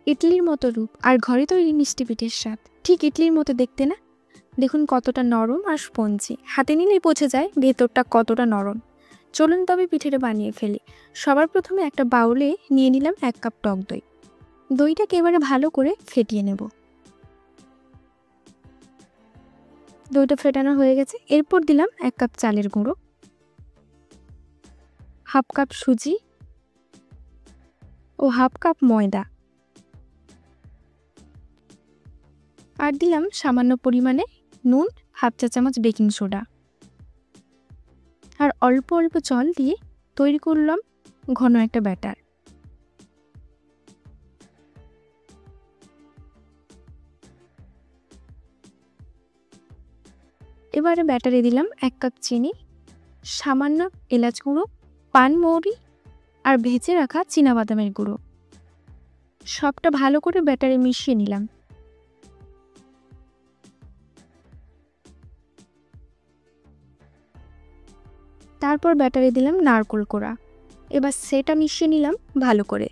ইডলির মতো রূপ আর ঘরে তৈরি মিষ্টি পিঠের স্বাদ ঠিক ইডলির মতো দেখতে না? দেখুন কতটা নরম আর স্পঞ্জি, হাতে নিলেই বোঝা যায় ভেতরটা কতটা নরম। চলুন তবে পিঠেটা বানিয়ে ফেলি। সবার প্রথমে একটা বাউলে নিয়ে নিলাম 1 কাপ টক দই। দইটাকে এবারে ভালো করে ফেটিয়ে নেব। দইটা ফেটানো হয়ে গেছে। এরপর দিলাম 1 কাপ চালের গুঁড়ো, হাফ কাপ সুজি ও হাফ কাপ ময়দা, আর দিলাম সামান্য পরিমাণে নুন, হাফ চা চামচ বেকিং সোডা, আর অল্প অল্প জল দিয়ে তৈরি করলাম ঘন একটা ব্যাটার। এবারে ব্যাটারে দিলাম 1 কাপ চিনি, সামান্য এলাচ গুঁড়ো, পানমৌরি আর ভেজে রাখা চীনাবাদামের গুঁড়ো। সবটা ভালো করে ব্যাটারে মিশিয়ে নিলাম। তারপর ব্যাটারে দিলাম নারকেল কোড়া। এবার সেটা মিশিয়ে নিলাম ভালো করে।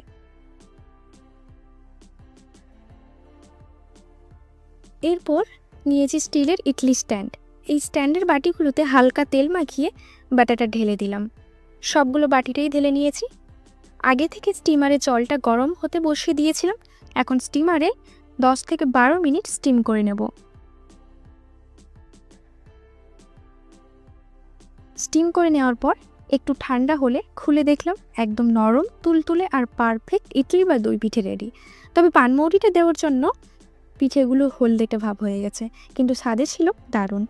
এরপর নিয়েছি স্টিলের ইডলি স্ট্যান্ড। এই স্ট্যান্ডের বাটিগুলোতে হালকা তেল মাখিয়ে ব্যাটারটা ঢেলে দিলাম। সবগুলো বাটিটাই ঢেলে নিয়েছি। আগে থেকে স্টিমারে জলটা গরম হতে বসিয়ে দিয়েছিলাম। এখন স্টিমারে 10 থেকে 12 মিনিট স্টিম করে নেব। স্টিম করে নেওয়ার পর একটু ঠান্ডা হলে খুলে দেখলাম একদম নরম, তুলতুলে আর পারফেক্ট ইডলি বা দই পিঠে রেডি। তবে পানমৌরিটা দেওয়ার জন্য পিঠেগুলো হলদেটে ভাব হয়ে গেছে, কিন্তু স্বাদে ছিল দারুণ।